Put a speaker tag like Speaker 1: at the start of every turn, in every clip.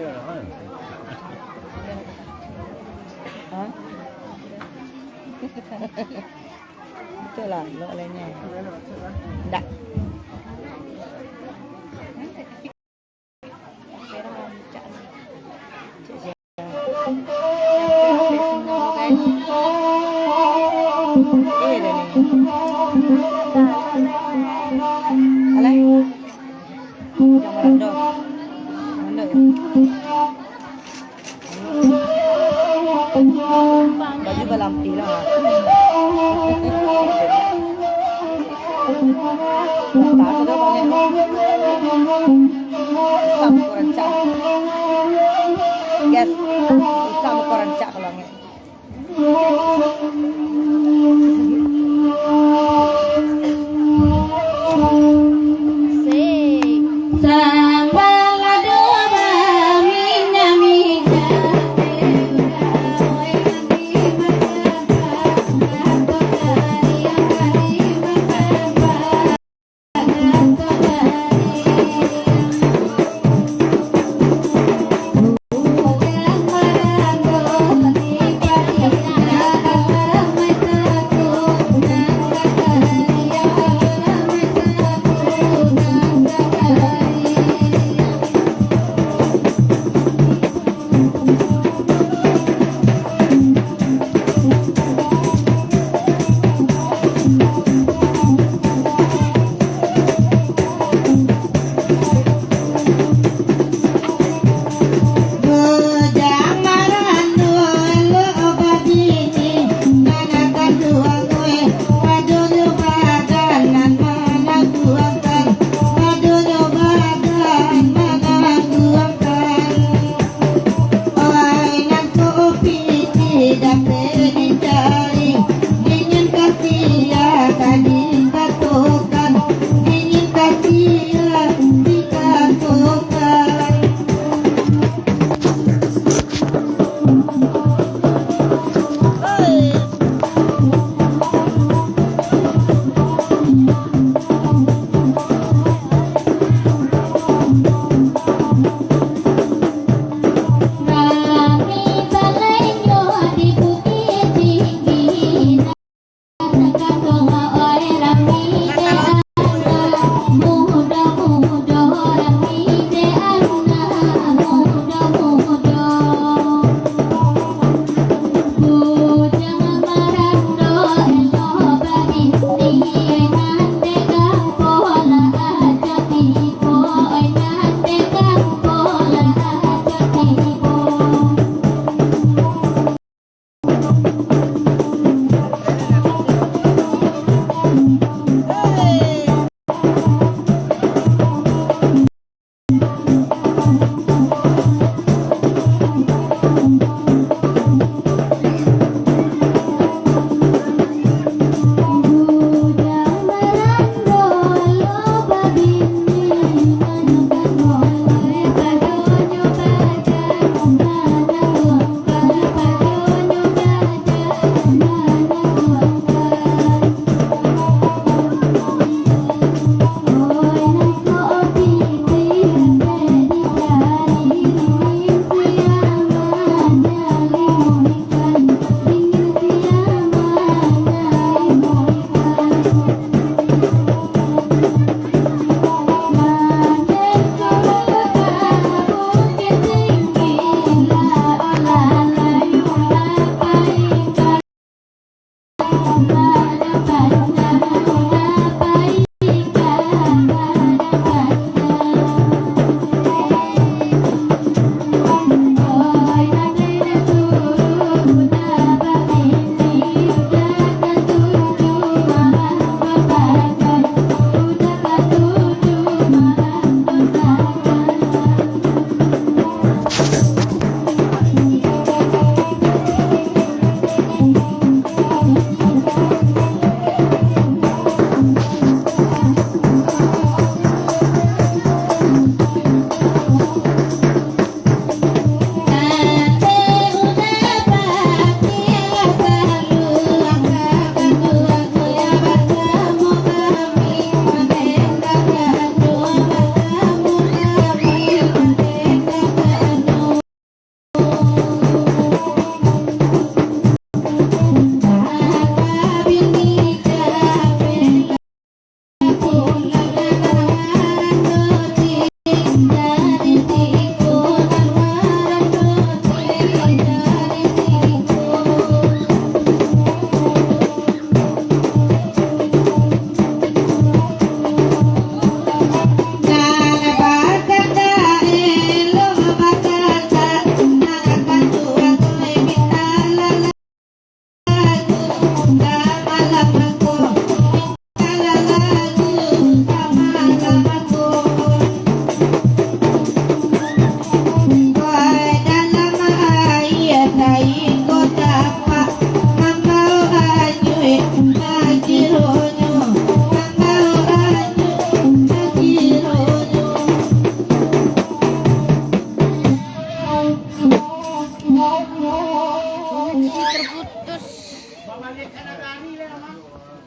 Speaker 1: Hah? Betul lah, lo lainnya. Enggak. Baju balampi lah. Tak ada banyak. Usam korancak. Gas. Usam korancak kalangnya.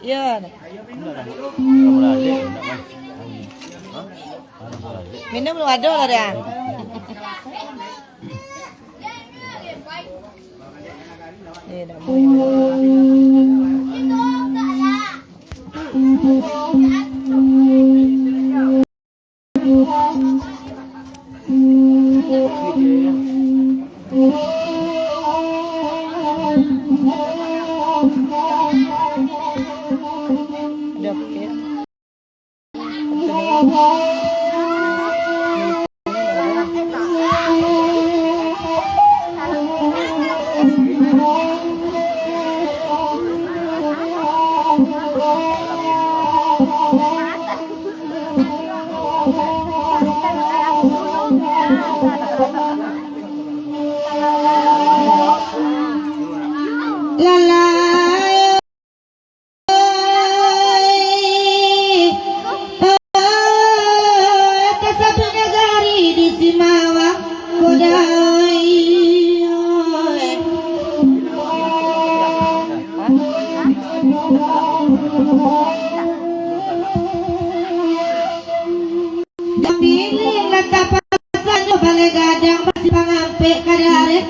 Speaker 1: Iya. Minum belum ada lah dia. Dah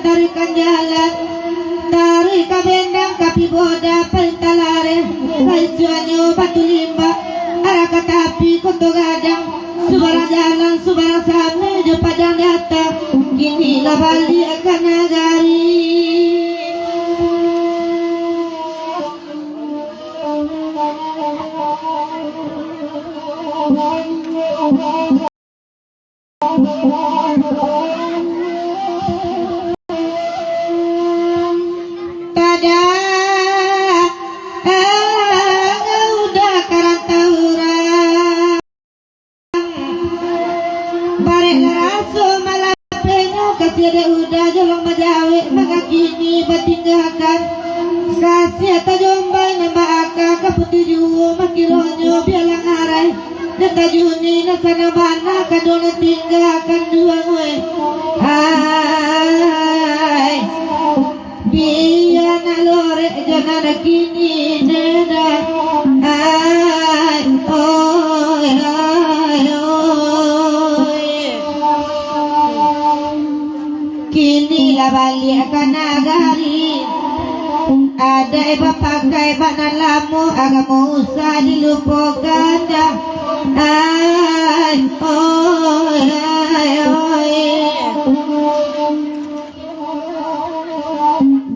Speaker 1: tarikan jalan dari kabendang kapi boda pentalare kaijuanyo batu limba arah katapi koto gadang subara jalan subara same jo padang data kini labali akan nagari udah jolong majawe maka kini batinggalkan kasih tajombai nambah aka kaputi juo makironyo bialang arai natajuni nasana bana kadona tinggalkan dua gue hai biar nak lore jangan kini neda hai oi kini lah balik akan nagari ada iba pakai banan lamu agama usah dilupakan dah ay oi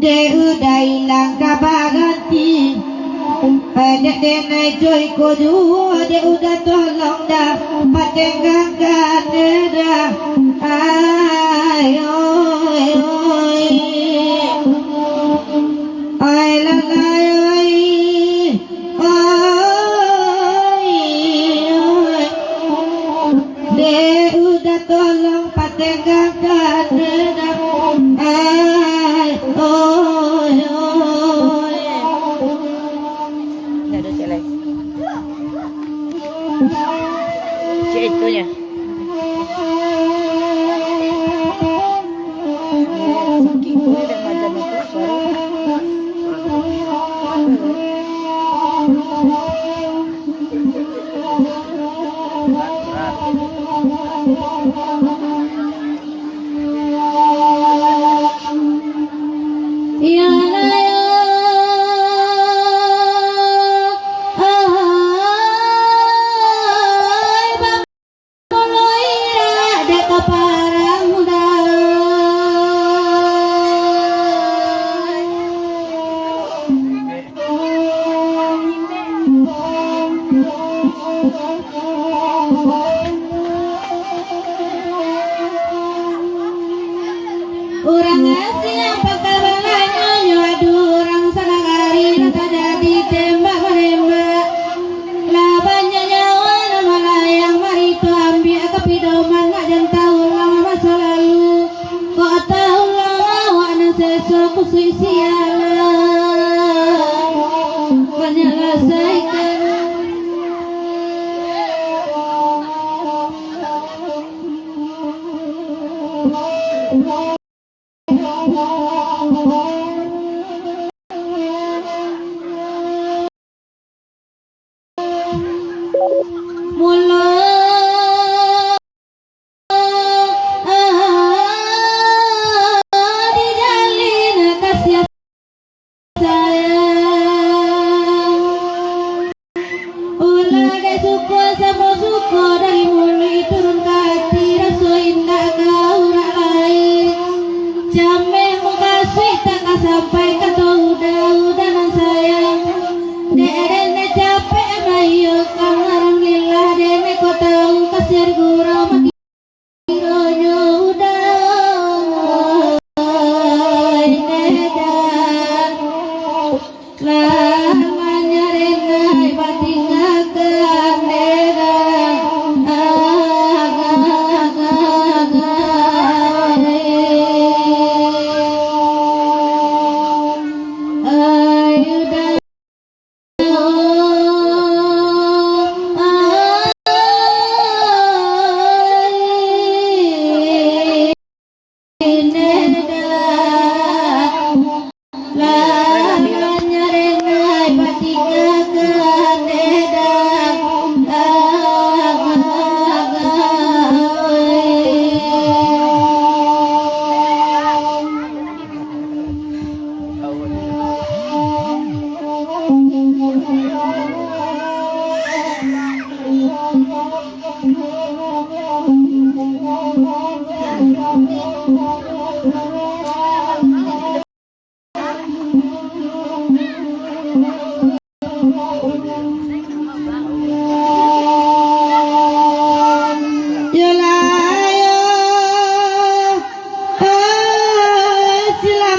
Speaker 1: de udah hilang kabar ganti dek naik joy ko jua de udah tolong dah patenggang kan dah ay oi ay la la oi de udah tolong patenggang kan dah ay oi ada celai si itunya orang asing yang pekabalannya nyuadu orang sanagari rata jadi tembak menembak labanya nyawa nama layang mari itu ambil kepidoman gak jangan tahu lama masa lalu kok tahu lama wana sesok kusuisialan menyelesaikan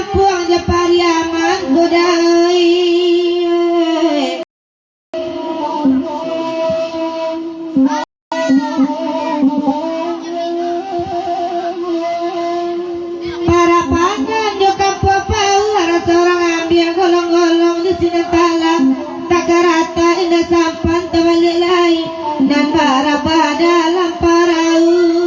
Speaker 1: kampung Jepariaman godai para pangan di kampung Pauara seorang ambil golong-golong di sini talang tak rata indah sampan terbalik lain dan para dalam parau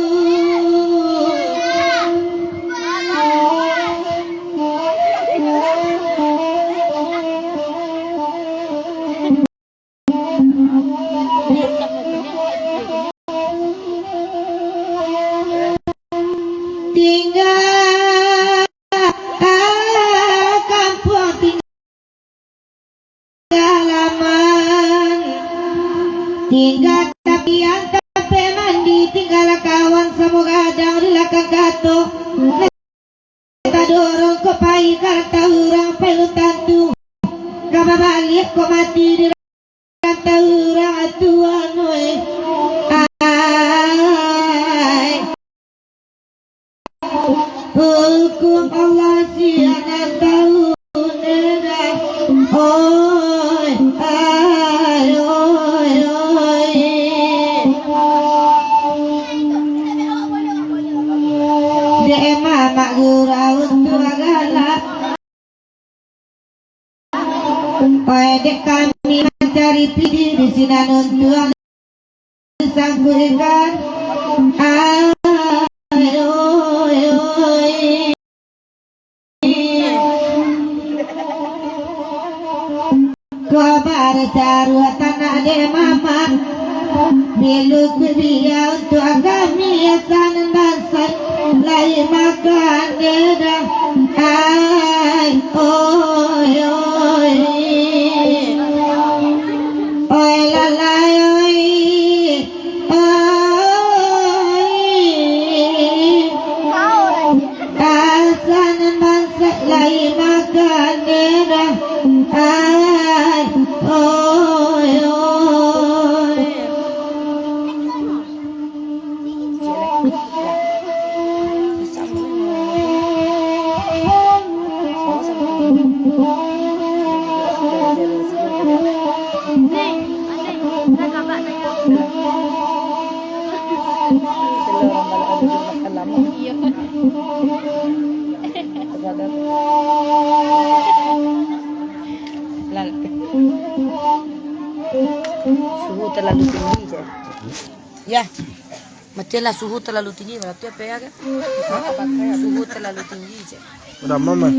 Speaker 1: tinggal kampung tinggal tinggal tapi tapi mandi tinggal kawan semoga ada belakang gato kita dorong ke pai karta urang pelu tantu kaba balik ko mati di karta urang atuan we hukum Allah siana tahu nera oi ay oi oi de mama gurau tuagala oi dek kami mencari pidi di sini nonton sangguikan kabar sarua tanah de mama beluk dia untuk agami asan bangsa lain makan dah ay oi oi oi la la oi oi asan bangsa lain makan dah ay oi oi
Speaker 2: Suhu terlalu tinggi je. Ya, macamlah suhu terlalu tinggi berarti apa ya kan? Suhu terlalu tinggi je.
Speaker 3: Udah mama.